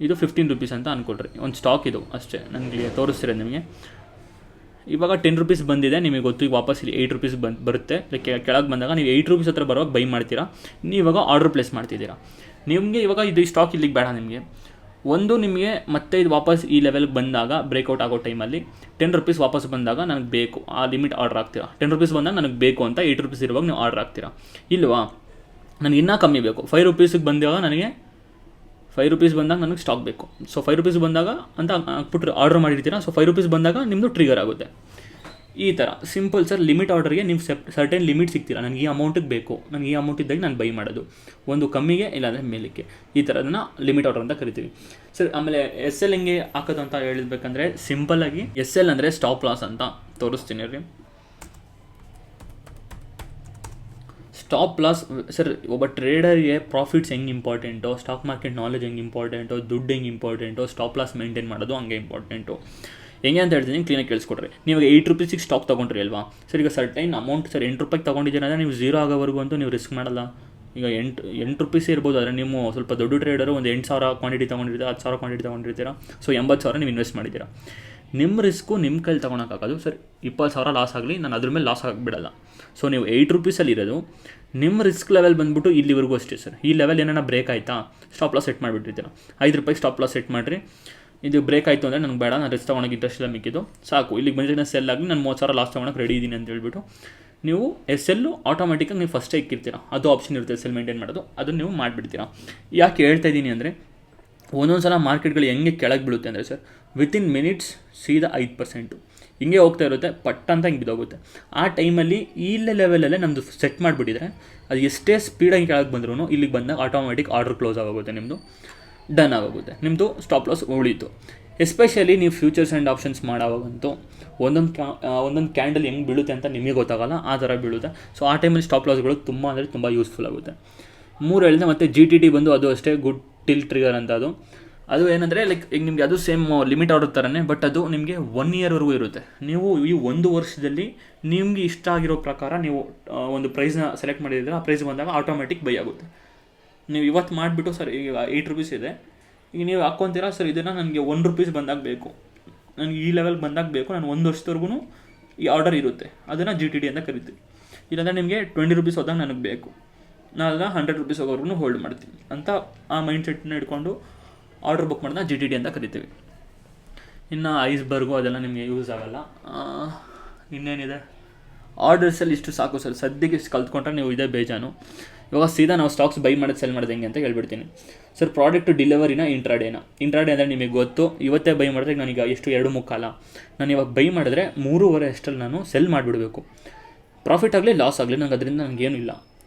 ಇದು 15 ರೂಪೀಸ್ ಅಂತ ಅಂದ್ಕೊಳ್ರಿ. ಒಂದು ಸ್ಟಾಕ್ ಇದು ಅಷ್ಟೇ, ನನಗೆ ತೋರಿಸ್ತಿರೋದು ನಿಮಗೆ. ಇವಾಗ 10 ರೂಪೀಸ್ ಬಂದಿದೆ, ನಿಮಗೆ ಗೊತ್ತು. ಈಗ ವಾಪಸ್ ಇಲ್ಲಿ 8 ರೂಪೀಸ್ ಬರುತ್ತೆ. ಕೆಳಗೆ ಬಂದಾಗ ನೀವು 8 ರೂಪೀಸ್ ಹತ್ರ ಬರುವಾಗ ಬೈ ಮಾಡ್ತೀರಾ. ನೀವು ಇವಾಗ ಆರ್ಡರ್ ಪ್ಲೇಸ್ ಮಾಡ್ತಿದ್ದೀರಾ. ನಿಮಗೆ ಇವಾಗ ಇದು ಸ್ಟಾಕ್ ಇಲ್ಲಿಗೆ ಬೇಡ ನಿಮಗೆ. ನಿಮಗೆ ಮತ್ತೆ ಇದು ವಾಪಸ್ ಈ ಲೆವೆಲ್ಗೆ ಬಂದಾಗ, ಬ್ರೇಕ್ಔಟ್ ಆಗೋ ಟೈಮಲ್ಲಿ 10 ರೂಪೀಸ್ ವಾಪಸ್ ಬಂದಾಗ ನನಗೆ ಬೇಕು, ಆ ಲಿಮಿಟ್ ಆರ್ಡರ್ ಆಗ್ತೀರಾ. 10 ರೂಪೀಸ್ ಬಂದಾಗ ನನಗೆ ಬೇಕು ಅಂತ 8 ರೂಪೀಸ್ ಇರುವಾಗ ನೀವು ಆರ್ಡರ್ ಆಗ್ತೀರಾ. ಇಲ್ವಾ, ನನಗೆ ಇನ್ನೂ ಕಮ್ಮಿ ಬೇಕು, 5 ರೂಪೀಸಿಗೆ ಬಂದಾಗ ನನಗೆ 5 ರೂಪೀಸ್ ಬಂದಾಗ ನನಗೆ ಸ್ಟಾಕ್ ಬೇಕು. ಸೊ 5 ರೂಪೀಸ್ ಬಂದಾಗ ಅಂತ ಹಾಕ್ಬಿಟ್ರೆ ಆರ್ಡರ್ ಮಾಡಿರ್ತೀರಾ. ಸೊ 5 ರೂಪೀಸ್ ಬಂದಾಗ ನಿಮ್ಮದು ಟ್ರಿಗರ್ ಆಗುತ್ತೆ. ಈ ಥರ ಸಿಂಪಲ್ ಸರ್. ಲಿಮಿಟ್ ಆರ್ಡರ್ಗೆ ನೀವು ಸರ್ಟೈನ್ ಲಿಮಿಟ್ ಸಿಗ್ತೀರಾ. ನನಗೆ ಈ ಅಮೌಂಟಿಗೆ ಬೇಕು, ನನಗೆ ಈ ಅಮೌಂಟ್ ಇದ್ದಾಗ ನಾನು ಬೈ ಮಾಡೋದು, ಒಂದು ಕಮ್ಮಿಗೆ ಇಲ್ಲಾಂದರೆ ಮೇಲಕ್ಕೆ, ಈ ಥರದನ್ನ ಲಿಮಿಟ್ ಆರ್ಡರ್ ಅಂತ ಕರಿತೀವಿ ಸರ್. ಆಮೇಲೆ SL ಹೆಂಗೆ ಹಾಕೋದು ಅಂತ ಹೇಳಬೇಕಂದ್ರೆ, ಸಿಂಪಲ್ಲಾಗಿ SL ಅಂದರೆ ಸ್ಟಾಪ್ ಲಾಸ್ ಅಂತ ತೋರಿಸ್ತೀನಿ ರೀ. ಸ್ಟಾಪ್ ಲಾಸ್ ಸರ್, ಒಬ್ಬ ಟ್ರೇಡರ್ಗೆ ಪ್ರಾಫಿಟ್ಸ್ ಹೆಂಗೆ ಇಂಪಾರ್ಟೆಂಟೋ, ಸ್ಟಾಕ್ ಮಾರ್ಕೆಟ್ ನಾಲೆಜ್ ಹೆಂಗೆ ಇಂಪಾರ್ಟೆಂಟೋ, ದುಡ್ಡು ಹೆಂಗೆ ಇಂಪಾರ್ಟೆಂಟೋ, ಸ್ಟಾಪ್ ಲಾಸ್ ಮೇಂಟೈನ್ ಮಾಡೋದು ಹಂಗೆ ಇಂಪಾರ್ಟೆಂಟು. ಹೆಂಗೆ ಅಂತ ಹೇಳ್ತೀನಿ, ಕ್ಲೀನಾಗಿ ಕೇಳಿಸ್ಕೊಡ್ರಿ. ನೀವು 8 ರೂಪೀಸಿಗೆ ಸ್ಟಾಕ್ ತೊಗೊಂಡ್ರಿ ಅಲ್ವಾ ಸರ್, ಈಗ ಸರ್ಟೈನ್ ಅಮೌಂಟ್ ಸರ್ 8 ರೂಪಾಯಿಗೆ ತೊಗೊಂಡಿದ್ದೀರ ಅಂದರೆ ನೀವು 0 ಆಗೋವರೆಗೂ ಅಂತೂ ನೀವು ರಿಸ್ಕ್ ಮಾಡಲ್ಲ. ಈಗ ಎಂಟು ರುಪೀಸೇ ಇರ್ಬೋದು, ಆದರೆ ನೀವು ಸ್ವಲ್ಪ ದೊಡ್ಡ ಟ್ರೇಡರು ಒಂದು 8,000 ಕ್ವಾಂಟಿಟಿ ತೊಗೊಂಡಿರ್ತೀರ, 10,000 ಕ್ವಾಂಟಿಟಿ ತೊಗೊಂಡಿರ್ತೀರ, ಸೊ 80,000 ನೀವು ಇನ್ವೆಸ್ಟ್ ಮಾಡಿದ್ದೀರ. ನಿಮ್ಮ ರಿಸ್ಕು ನಿಮ್ಮ ಕೈಲಿ ತೊಗೊಳಕ್ಕಾಗೋದು ಸರ್ 20,000 ಲಾಸ್ ಆಗಲಿ, ನಾನು ಅದ್ರ ಮೇಲೆ ಲಾಸ್ ಆಗಿಬಿಡಲ್ಲ. ಸೊ ನೀವು 8 ರುಪೀಸಲ್ಲಿ ಇರೋದು, ನಿಮ್ಮ ರಿಸ್ಕ್ ಲೆವೆಲ್ ಬಂದುಬಿಟ್ಟು ಇಲ್ಲಿವರೆಗೂ ಅಷ್ಟೇ ಸರ್. ಈ ಲೆವೆಲ್ ಏನಾರ ಬ್ರೇಕ್ ಆಯಿತಾ, ಸ್ಟಾಪ್ ಲಾಸ್ ಸೆಟ್ ಮಾಡಿಬಿಟ್ಟಿರ್ತೀರ, 5 ರೂಪಾಯಿ ಸ್ಟಾಪ್ ಲಾಸ್ ಸೆಟ್ ಮಾಡಿರಿ. ಇದು ಬ್ರೇಕ್ ಆಯಿತು ಅಂದರೆ ನನಗೆ ಬೇಡ, ನಾನು ರಿಸ್ಕ್ ತೊಗೊಳಕ್ಕೆ ಇಂಟ್ರೆಸ್ಟ್ ಇಲ್ಲ, ಮಿಕ್ಕಿದ್ದು ಸಾಕು, ಇಲ್ಲಿಗೆ ಬಂದರೆ ಸೆಲ್ ಆಗಿ ನಾನು 30,000 ಲಾಸ್ ತೊಗೊಳಕ್ಕೆ ರೆಡಿ ಇದ್ದೀನಿ ಅಂತ ಹೇಳ್ಬಿಟ್ಟು ನೀವು SL ಆಟೋಮೆಟಿಕಾಗಿ ನೀವು ಫಸ್ಟೇ ಇಕ್ಕಿರ್ತೀರ. ಅದು ಆಪ್ಷನ್ ಇರುತ್ತೆ SL ಮೇಂಟೈನ್ ಮಾಡೋದು, ಅದನ್ನು ನೀವು ಮಾಡಿಬಿಡ್ತೀರ. ಯಾಕೆ ಹೇಳ್ತಾ ಇದ್ದೀನಿ ಅಂದರೆ, ಒಂದೊಂದು ಸಲ ಮಾರ್ಕೆಟ್ಗಳು ಹೆಂಗೆ ಕೆಳಗೆ ಬೀಳುತ್ತೆ ಅಂದರೆ ಸರ್, ವಿತಿನ್ ಮಿನಿಟ್ಸ್ ಸೀದಾ 5% ಹಿಂಗೆ ಹೋಗ್ತಾ ಇರುತ್ತೆ, ಪಟ್ ಅಂತ ಹಿಂಗೆ ಬಿದ್ದೋಗುತ್ತೆ. ಆ ಟೈಮಲ್ಲಿ ಇಲ್ಲೇ ಲೆವೆಲಲ್ಲೇ ನಮ್ಮದು ಸೆಟ್ ಮಾಡಿಬಿಟ್ಟಿದ್ರೆ, ಅದು ಎಷ್ಟೇ ಸ್ಪೀಡಾಗಿ ಕೆಳಗೆ ಬಂದ್ರೂ ಇಲ್ಲಿಗೆ ಬಂದಾಗ ಆಟೋಮೆಟಿಕ್ ಆರ್ಡರ್ ಕ್ಲೋಸ್ ಆಗೋಗುತ್ತೆ, ನಿಮ್ಮದು ಡನ್ ಆಗೋಗುತ್ತೆ, ನಿಮ್ಮದು ಸ್ಟಾಪ್ ಲಾಸ್ ಉಳೀತು. ಎಸ್ಪೆಷಲಿ ನೀವು ಫ್ಯೂಚರ್ಸ್ ಆ್ಯಂಡ್ ಆಪ್ಷನ್ಸ್ ಮಾಡೋವಾಗಂತೂ ಒಂದೊಂದು ಕ್ಯಾಂಡಲ್ ಹೆಂಗೆ ಬೀಳುತ್ತೆ ಅಂತ ನಿಮಗೆ ಗೊತ್ತಾಗಲ್ಲ, ಆ ಥರ ಬೀಳುತ್ತೆ. ಸೊ ಆ ಟೈಮಲ್ಲಿ ಸ್ಟಾಪ್ ಲಾಸ್ಗಳು ತುಂಬ ಅಂದರೆ ತುಂಬ ಯೂಸ್ಫುಲ್ ಆಗುತ್ತೆ. 3 ಹೇಳಿದೆ. ಮತ್ತು GTT ಬಂದು ಅದು ಅಷ್ಟೇ ಗುಡ್ ಟಿಲ್ ಟ್ರಿಗರ್ ಅಂತ. ಅದು ಏನಂದರೆ ಲೈಕ್ ಈಗ ನಿಮಗೆ ಅದು ಸೇಮ್ ಲಿಮಿಟ್ ಆರ್ಡರ್ ಥರನೇ, ಬಟ್ ಅದು ನಿಮಗೆ 1 ಇಯರ್ವರೆಗೂ ಇರುತ್ತೆ. ನೀವು ಈ 1 ವರ್ಷದಲ್ಲಿ ನಿಮಗೆ ಇಷ್ಟ ಆಗಿರೋ ಪ್ರಕಾರ ನೀವು ಒಂದು ಪ್ರೈಸ್ನ ಸೆಲೆಕ್ಟ್ ಮಾಡಿದರೆ, ಆ ಪ್ರೈಸ್ ಬಂದಾಗ ಆಟೋಮೆಟಿಕ್ ಬೈ ಆಗುತ್ತೆ. ನೀವು ಇವತ್ತು ಮಾಡಿಬಿಟ್ಟು ಸರ್ ಈಗ 8 ರುಪೀಸ್ ಇದೆ, ಈಗ ನೀವು ಹಾಕ್ಕೊತೀರಾ ಸರ್, ಇದನ್ನು ನನಗೆ 1 ರೂಪೀಸ್ ಬಂದಾಗ ಬೇಕು, ನನಗೆ ಈ ಲೆವೆಲ್ ಬಂದಾಗ ಬೇಕು, ನಾನು 1 ವರ್ಷದವರೆಗೂ ಈ ಆರ್ಡರ್ ಇರುತ್ತೆ, ಅದನ್ನು GTT ಅಂತ ಕರಿತೀವಿ. ಇಲ್ಲಾಂದರೆ ನಿಮಗೆ 20 ರೂಪೀಸ್ ಹೋದಾಗ ನನಗೆ ಬೇಕು, ನಾನು ಅದನ್ನು 100 ರೂಪೀಸ್ ಹೋಗೋವರೆಗೂ ಹೋಲ್ಡ್ ಮಾಡ್ತೀನಿ ಅಂತ ಆ ಮೈಂಡ್ಸೆಟ್ನ ಹಿಡ್ಕೊಂಡು ಆರ್ಡರ್ ಬುಕ್ ಮಾಡೋದನ್ನ GTT ಅಂತ ಕರಿತೀವಿ. ಇನ್ನು ಐಸ್ಬರ್ಗು ಅದೆಲ್ಲ ನಿಮಗೆ ಯೂಸ್ ಆಗೋಲ್ಲ. ಇನ್ನೇನಿದೆ, ಆರ್ಡರ್ಸಲ್ಲಿ ಇಷ್ಟು ಸಾಕು ಸರ್, ಸದ್ಯಕ್ಕೆ ಇಷ್ಟು ಕಲ್ತ್ಕೊಂಡ್ರೆ ನೀವು ಇದೇ ಬೇಜಾನು. ಇವಾಗ ಸೀದಾ ನಾವು ಸ್ಟಾಕ್ಸ್ ಬೈ ಮಾಡೋದು ಸೆಲ್ ಮಾಡೋದು ಹೆಂಗೆ ಅಂತ ಹೇಳ್ಬಿಡ್ತೀನಿ ಸರ್. ಪ್ರಾಡಕ್ಟ್ ಡೆಲಿವರಿನ ಇಂಟ್ರಾಡೇ ಅಂದರೆ ನಿಮಗೆ ಗೊತ್ತು, ಇವತ್ತೇ ಬೈ ಮಾಡಿದ್ರೆ ನನಗೆ ಎಷ್ಟು 2:45, ನಾನು ಇವಾಗ ಬೈ ಮಾಡಿದ್ರೆ 3:30 ಅಷ್ಟರಲ್ಲಿ ನಾನು ಸೆಲ್ ಮಾಡಿಬಿಡಬೇಕು. ಪ್ರಾಫಿಟ್ ಆಗಲಿ ಲಾಸ್ ಆಗಲಿ ನನಗೆ ಅದರಿಂದ ನನಗೇನು ಇಲ್ಲ,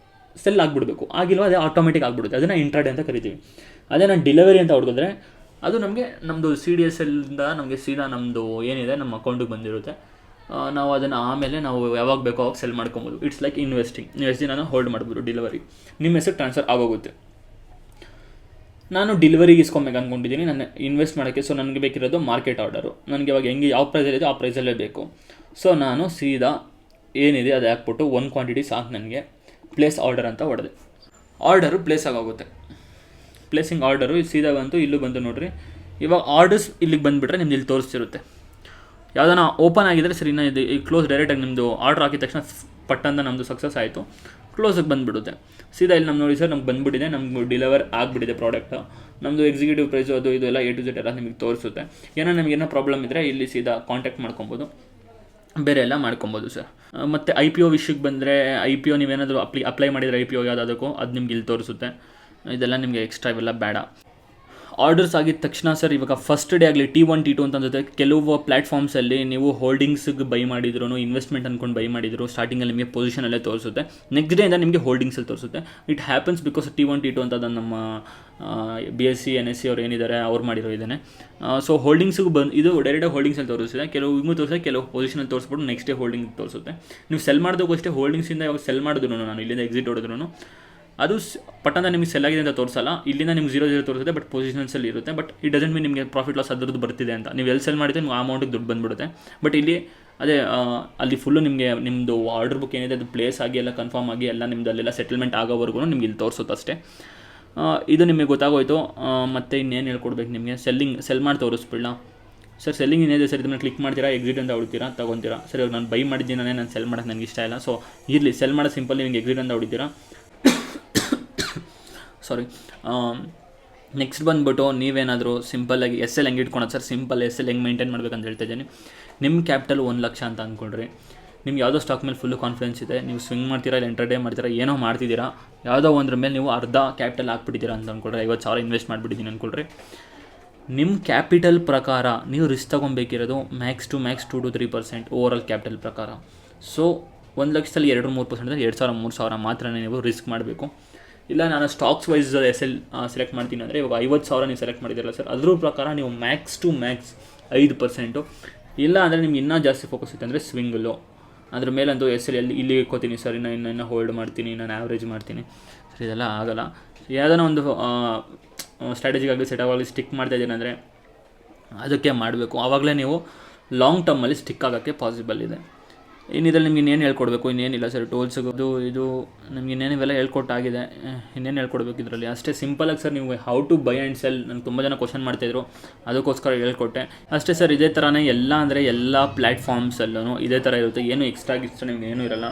ಸೆಲ್ ಆಗಿಬಿಡಬೇಕು. ಆಗಿಲ್ವ ಅದೇ ಆಟೋಮೆಟಿಕ್ ಆಗಿಬಿಡುತ್ತೆ, ಅದನ್ನು ಇಂಟ್ರಾಡೇ ಅಂತ ಕರಿತೀವಿ. ಅದೇ ನಾನು ಡೆಲಿವರಿ ಅಂತ ಹುಡುಗಿದ್ರೆ ಅದು ನಮಗೆ ನಮ್ಮದು CDSLಯಿಂದ ನಮಗೆ ಸೀದಾ ನಮ್ಮದು ಏನಿದೆ ನಮ್ಮ ಅಕೌಂಟಿಗೆ ಬಂದಿರುತ್ತೆ. ನಾವು ಅದನ್ನು ಆಮೇಲೆ ನಾವು ಯಾವಾಗ ಬೇಕೋ ಅವಾಗ ಸೆಲ್ ಮಾಡ್ಕೊಬೋದು. It's like investing. ನೀವು ಎಷ್ಟು ದಿನ ಹೋಲ್ಡ್ ಮಾಡ್ಬೋದು, ಡೆಲಿವರಿ ನಿಮ್ಮ ಹೆಸರು ಟ್ರಾನ್ಸ್ಫರ್ ಆಗೋಗುತ್ತೆ. ನಾನು ಡೆಲಿವರಿಗೆ ಇಸ್ಕೊಬೇಕು ಅಂದ್ಕೊಂಡಿದ್ದೀನಿ, ನಾನು ಇನ್ವೆಸ್ಟ್ ಮಾಡೋಕ್ಕೆ. ಸೊ ನನಗೆ ಬೇಕಿರೋದು ಮಾರ್ಕೆಟ್ ಆರ್ಡರು, ನನಗೆ ಇವಾಗ ಹೆಂಗೆ ಯಾವ ಪ್ರೈಸಲ್ಲಿದೆ ಆ ಪ್ರೈಸಲ್ಲೇ ಬೇಕು. ಸೊ ನಾನು ಸೀದಾ ಏನಿದೆ ಅದು ಹಾಕ್ಬಿಟ್ಟು 1 ಕ್ವಾಂಟಿಟಿ ಸಾಕು ನನಗೆ, ಪ್ಲೇಸ್ ಆರ್ಡರ್ ಅಂತ ಹೊಡೆದೆ. ಆರ್ಡರು ಪ್ಲೇಸ್ ಆಗೋಗುತ್ತೆ. ಪ್ಲೇಸಿಂಗ್ ಆರ್ಡರು ಸೀದಾ ಬಂತು, ಇಲ್ಲೂ ಬಂತು ನೋಡಿರಿ. ಇವಾಗ ಆರ್ಡರ್ಸ್ ಇಲ್ಲಿಗೆ ಬಂದುಬಿಟ್ರೆ ನಿಮ್ದು ಇಲ್ಲಿ ತೋರಿಸ್ತಿರುತ್ತೆ. ಯಾವುದನ್ನ ಓಪನ್ ಆಗಿದ್ದರೆ ಸರಿ, ಇನ್ನೂ ಇದು ಈಗ ಕ್ಲೋಸ್ ಡೈರೆಕ್ಟಾಗಿ ನಿಮ್ಮದು ಆರ್ಡರ್ ಹಾಕಿದ ತಕ್ಷಣ ಪಟ್ಟಂತ ನಮ್ಮದು ಸಕ್ಸಸ್ ಆಯಿತು, ಕ್ಲೋಸಿಗೆ ಬಂದುಬಿಡುತ್ತೆ. ಸೀದಾ ಇಲ್ಲಿ ನೋಡಿ ಸರ್, ನಮ್ಗೆ ಬಂದುಬಿಟ್ಟಿದೆ, ನಮ್ಗೆ ಡೆಲಿವರ್ ಆಗಿಬಿಟ್ಟಿದೆ ಪ್ರಾಡಕ್ಟ್. ನಮ್ಮದು ಎಕ್ಸಿಕ್ಯೂಟಿವ್ ಪ್ರೈಸು ಅದು ಇದು ಎಲ್ಲ A to Z ಎಲ್ಲ ನಿಮಗೆ ತೋರಿಸುತ್ತೆ. ನಮಗೇನೋ ಪ್ರಾಬ್ಲಮ್ ಇದ್ದರೆ ಇಲ್ಲಿ ಸೀದಾ ಕಾಂಟ್ಯಾಕ್ಟ್ ಮಾಡ್ಕೊಬೋದು, ಬೇರೆ ಎಲ್ಲ ಮಾಡ್ಕೊಬೋದು ಸರ್. ಮತ್ತು IPO ವಿಷಯಕ್ಕೆ ಬಂದರೆ, IPO ನೀವೇನಾದರೂ ಅಪ್ಲೈ ಮಾಡಿದರೆ IPO ಯಾವುದಕ್ಕೂ ಅದು ನಿಮ್ಗೆ ಇಲ್ಲಿ ತೋರಿಸುತ್ತೆ. ಇದೆಲ್ಲ ನಿಮಗೆ ಎಕ್ಸ್ಟ್ರಾ ಇವೆಲ್ಲ ಬೇಡ. ಆರ್ಡರ್ಸ್ ಆಗಿದ ತಕ್ಷಣ ಸರ್, ಇವಾಗ ಫಸ್ಟ್ ಡೇ ಆಗಲಿ T1 T2 ಅಂತ ಅನ್ಸುತ್ತೆ. ಕೆಲವು ಪ್ಲ್ಯಾಟ್ಫಾರ್ಮ್ಸಲ್ಲಿ ನೀವು ಹೋಲ್ಡಿಂಗ್ಸಿಗೆ ಬೈ ಮಾಡಿದ್ರು, ಇನ್ವೆಸ್ಟ್ಮೆಂಟ್ ಅಂದ್ಕೊಂಡು ಬೈ ಮಾಡಿದ್ರು, ಸ್ಟಾರ್ಟಿಂಗಲ್ಲಿ ನಿಮಗೆ ಪೊಸಿಷನಲ್ಲೇ ತೋರಿಸುತ್ತೆ. ನೆಕ್ಸ್ಟ್ ಡೇಯಿಂದ ನಿಮಗೆ ಹೋಲ್ಡಿಂಗ್ಸಲ್ಲಿ ತೋರಿಸುತ್ತೆ. It happens because T1 T2 ಅಂತ ಅದನ್ನು ನಮ್ಮ BSc NSC ಅವ್ರು ಏನಿದ್ದಾರೆ ಅವ್ರು ಮಾಡಿರೋ ಇದ್ದಾನೆ. ಸೊ ಹೋಲ್ಡಿಂಗ್ಸಿಗೂ ಇದು ಡೈರೆಕ್ಟಾಗಿ ಹೋಲ್ಡಿಂಗ್ಸಲ್ಲಿ ತೋರಿಸುತ್ತೆ. ಕೆಲವು ಹಿಂಗೂ ತೋರಿಸುತ್ತೆ, ಕೆಲವು ಪೊಸಿಷನಲ್ಲಿ ತೋರಿಸ್ಬಿಟ್ಟು ನೆಕ್ಸ್ಟ್ ಡೇ ಹೋಲ್ಡಿಂಗ್ ತೋರಿಸುತ್ತೆ. ನೀವು ಸೆಲ್ ಮಾಡೋದಕ್ಕೂ ಅಷ್ಟೇ, ಹೋಲ್ಡಿಂಗ್ಸಿಂದ ಯಾವಾಗ ಸೆಲ್ ಮಾಡಿದ್ರು, ನಾನು ಇಲ್ಲಿಂದ ಎಕ್ಸಿಟ್ ಹೊಡೆದ್ರು ಅದು ಪಟ್ಟಂತ ನಿಮಗೆ ಸೆಲ್ ಆಗಿದೆ ಅಂತ ತೋರಿಸಲ್ಲ. ಇಲ್ಲಿಂದ ನಿಮ್ಗೆ 0 ತೋರಿಸುತ್ತೆ, ಬಟ್ ಪೊಸಿಷನ್ಸಲ್ಲಿ ಇರುತ್ತೆ. ಬಟ್ ಇಟ್ ಡಸಂಟ್ ಮೀನ್ ನಿಮಗೆ ಪ್ರಾಫಿಟ್ ಲಾಸ್ ಅದರದ್ದು ಬರ್ತಿದೆ ಅಂತ. ನೀವು ಎಲ್ಲಿ ಸೆಲ್ ಮಾಡಿದ್ರೆ ನೀವು ಆ ಅಮೌಂಟಿಗೆ ದುಡ್ಡು ಬಂದುಬಿಡುತ್ತೆ. ಬಟ್ ಇಲ್ಲಿ ಅದೇ ಅಲ್ಲಿ ಫುಲ್ಲು ನಿಮಗೆ ನಿಮ್ಮದು ಆರ್ಡರ್ ಬುಕ್ ಏನಿದೆ ಅದು ಪ್ಲೇಸ್ ಆಗಿ ಎಲ್ಲ ಕನ್ಫರ್ಮ್ ಆಗಿ ಎಲ್ಲ ನಿಮ್ಮದು ಅಲ್ಲೆಲ್ಲ ಸೆಟಲ್ಮೆಂಟ್ ಆಗೋವರೆಗೂ ನಿಮ್ಗೆ ಇಲ್ಲಿ ತೋರಿಸುತ್ತೆ ಅಷ್ಟೇ. ಇದು ನಿಮಗೆ ಗೊತ್ತಾಗೋಯ್ತು. ಮತ್ತು ಇನ್ನೇನು ಹೇಳ್ಕೊಡ್ಬೇಕು ನಿಮಗೆ, ಸೆಲ್ ಮಾಡಿ ತೋರಿಸ್ಬಿಡಲ್ಲ ಸರ್. ಸೆಲ್ಲಿಂಗ್ ಏನಿದೆ ಸರ್, ಇದನ್ನು ಕ್ಲಿಕ್ ಮಾಡ್ತೀರಾ, ಎಕ್ಸಿಟ್ ಅಂತ ಹೊಡಿತೀರಾ, ತೊಗೊತೀರಾ. ಸರಿ, ಇವಾಗ ನಾನು ಬೈ ಮಾಡಿದ್ದೀನಿ, ನಾನು ಸೆಲ್ ಮಾಡೋದು ನನಗೆ ಇಷ್ಟ ಇಲ್ಲ. ಸೊ ಇರಲಿ, ಸೆಲ್ ಮಾಡೋದು ಸಿಂಪಲ್, ನಿಮಗೆ ಎಕ್ಸಿಟ್ ಅಂತ ಹೊಡಿತೀರಾ. ಸಾರಿ. ನೆಕ್ಸ್ಟ್ ಬಂದುಬಿಟ್ಟು ನೀವೇನಾದರೂ ಸಿಂಪಲ್ಲಾಗಿ SL ಹೆಂಗೆ ಇಟ್ಕೊಳೋದು ಸರ್, ಸಿಂಪಲ್ SL ಹೆಂಗೆ ಮೇಂಟೈನ್ ಮಾಡ್ಬೇಕಂತ ಹೇಳ್ತಾ ಇದ್ದೀನಿ. ನಿಮ್ಮ ಕ್ಯಾಪಿಟಲ್ 1 ಲಕ್ಷ ಅಂತ ಅಂದ್ಕೊಳ್ರಿ. ನಿಮ್ಗೆ ಯಾವುದೋ ಸ್ಟಾಕ್ ಮೇಲೆ ಫುಲ್ಲು ಕಾನ್ಫಿಡೆನ್ಸ್ ಇದೆ, ನೀವು ಸ್ವಿಂಗ್ ಮಾಡ್ತೀರಾ, ಇಲ್ಲ ಇಂಟ್ರಾಡೇ ಮಾಡ್ತೀರಾ, ಏನೋ ಮಾಡ್ತಿದ್ದೀರಾ, ಯಾವುದೋ ಒಂದ್ರ ಮೇಲೆ ನೀವು ಅರ್ಧ ಕ್ಯಾಪಿಟಲ್ ಹಾಕ್ಬಿಟ್ಟಿದ್ದೀರಾ ಅಂತ ಅಂದ್ಕೊಳ್ರಿ. 50,000 ಇನ್ವೆಸ್ಟ್ ಮಾಡಿಬಿಟ್ಟಿದ್ದೀನಿ ಅಂದ್ಕೊಳ್ರಿ. ನಿಮ್ಮ ಕ್ಯಾಪಿಟಲ್ ಪ್ರಕಾರ ನೀವು ರಿಸ್ಕ್ ತೊಗೊಬೇಕಿರೋದು max to max 2 to 3% overall capital ಪ್ರಕಾರ. ಸೊ 1 ಲಕ್ಷದಲ್ಲಿ 2-3% ಅಂದರೆ 2,000-3,000 ಮಾತ್ರ ನೀವು ರಿಸ್ಕ್ ಮಾಡಬೇಕು. ಇಲ್ಲ ನಾನು ಸ್ಟಾಕ್ಸ್ ವೈಸ್ SL ಸೆಲೆಕ್ಟ್ ಮಾಡ್ತೀನಿ ಅಂದರೆ, ಇವಾಗ 50,000 ನೀವು ಸೆಲೆಕ್ಟ್ ಮಾಡಿದ್ದೀರಲ್ಲ ಸರ್, ಅದ್ರ ಪ್ರಕಾರ ನೀವು ಮ್ಯಾಕ್ಸ್ ಟು ಮ್ಯಾಕ್ಸ್ 5%. ಇಲ್ಲ ಅಂದರೆ ನಿಮ್ಗೆ ಇನ್ನೂ ಜಾಸ್ತಿ ಫೋಕಸ್ ಇತ್ತು ಅಂದರೆ ಸ್ವಿಂಗಲ್ಲು, ಅದ್ರ ಮೇಲಂತೂ SL ಇಲ್ಲಿ ಇಕ್ಕೋತೀನಿ ಸರ್, ಇನ್ನು ಹೋಲ್ಡ್ ಮಾಡ್ತೀನಿ, ನಾನು ಆ್ಯಾವ್ರೇಜ್ ಮಾಡ್ತೀನಿ ಸರ್, ಇದೆಲ್ಲ ಆಗೋಲ್ಲ. ಯಾವುದೋ ಒಂದು ಸ್ಟ್ರಾಟಜಿಗಾಗಲಿ ಸೆಟವಾಗಲಿ ಸ್ಟಿಕ್ ಮಾಡ್ತಾ ಇದ್ದೀನಿ ಅಂದರೆ ಅದಕ್ಕೆ ಮಾಡಬೇಕು. ಆವಾಗಲೇ ನೀವು ಲಾಂಗ್ ಟರ್ಮಲ್ಲಿ ಸ್ಟಿಕ್ ಆಗೋಕ್ಕೆ ಪಾಸಿಬಲ್ ಇದೆ. ಇನ್ನಿದ್ರಲ್ಲಿ ನಿಮ್ಗೆ ಇನ್ನೇನು ಹೇಳ್ಕೊಡ್ಬೇಕು, ಇನ್ನೇನಿಲ್ಲ ಸರ್. ಟೂಲ್ಸ್ದು ಇದು ನಿಮ್ಗೆ ಇನ್ನೇನು ಇವೆಲ್ಲ ಹೇಳ್ಕೊಟ್ಟಾಗಿದೆ, ಇನ್ನೇನು ಹೇಳ್ಕೊಡ್ಬೇಕು ಇದರಲ್ಲಿ. ಅಷ್ಟೇ ಸಿಂಪಲಾಗಿ ಸರ್. ನೀವು how to buy and sell ನನಗೆ ತುಂಬ ಜನ ಕ್ವಶನ್ ಮಾಡ್ತಾಯಿದ್ರು, ಅದಕ್ಕೋಸ್ಕರ ಹೇಳ್ಕೊಟ್ಟೆ ಅಷ್ಟೇ ಸರ್. ಇದೇ ಥರನೇ ಎಲ್ಲ ಅಂದರೆ ಎಲ್ಲ ಪ್ಲ್ಯಾಟ್ಫಾರ್ಮ್ಸಲ್ಲೂ ಇದೇ ಥರ ಇರುತ್ತೆ, ಏನು ಎಕ್ಸ್ಟ್ರಾ ನಿಮ್ಗೆ ಏನೂ ಇರೋಲ್ಲ.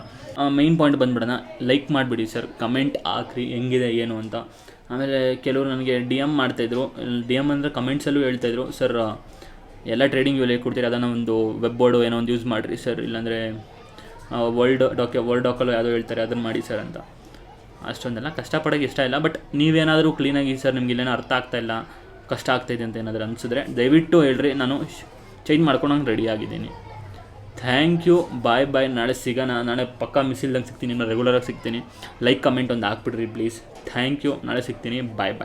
ಮೈನ್ ಪಾಯಿಂಟ್ ಬಂದುಬಿಡೋಣ, ಲೈಕ್ ಮಾಡಿಬಿಡಿ ಸರ್, ಕಮೆಂಟ್ ಹಾಕ್ರಿ ಹೆಂಗಿದೆ ಏನು ಅಂತ. ಆಮೇಲೆ ಕೆಲವರು ನನಗೆ DM ಮಾಡ್ತಾಯಿದ್ರು, DM ಅಂದರೆ ಕಮೆಂಟ್ಸಲ್ಲೂ ಹೇಳ್ತಾಯಿದ್ರು, ಸರ್ ಎಲ್ಲ ಟ್ರೇಡಿಂಗ್ ಇವೆಲ್ಲ ಕೊಡ್ತೀರಿ, ಅದನ್ನು ಒಂದು ವೆಬ್ ಬೋರ್ಡು ಏನೋ ಒಂದು ಯೂಸ್ ಮಾಡಿರಿ ಸರ್, ಇಲ್ಲಾಂದರೆ ವರ್ಲ್ಡ್ ಡಾಕಲ್ಲೋ ಯಾವುದೋ ಹೇಳ್ತಾರೆ ಅದನ್ನು ಮಾಡಿ ಸರ್ ಅಂತ. ಅಷ್ಟೊಂದೆಲ್ಲ ಕಷ್ಟಪಡೋಕ್ಕೆ ಇಷ್ಟ ಇಲ್ಲ. ಬಟ್ ನೀವೇನಾದರೂ ಕ್ಲೀನಾಗಿ ಸರ್ ನಿಮ್ಗೆ ಇಲ್ಲೇನೋ ಅರ್ಥ ಆಗ್ತಾಯಿಲ್ಲ, ಕಷ್ಟ ಆಗ್ತಾಯಿದೆ ಅಂತ ಏನಾದರೂ ಅನಿಸಿದ್ರೆ ದಯವಿಟ್ಟು ಹೇಳ್ರಿ, ನಾನು ಚೇಂಜ್ ಮಾಡ್ಕೊಳಂಗೆ ರೆಡಿ ಆಗಿದ್ದೀನಿ. ಥ್ಯಾಂಕ್ ಯು, ಬಾಯ್. ನಾಳೆ ಸಿಗೋಣ. ನಾಳೆ ಪಕ್ಕಾ ಮಿಸ್ ಇಲ್ದಂಗೆ ಸಿಗ್ತೀನಿ, ನಾನು ರೆಗ್ಯುಲರಾಗಿ ಸಿಗ್ತೀನಿ. ಲೈಕ್ ಕಮೆಂಟ್ ಒಂದು ಹಾಕ್ಬಿಡ್ರಿ ಪ್ಲೀಸ್. ಥ್ಯಾಂಕ್ ಯು, ನಾಳೆ ಸಿಗ್ತೀನಿ. ಬಾಯ್.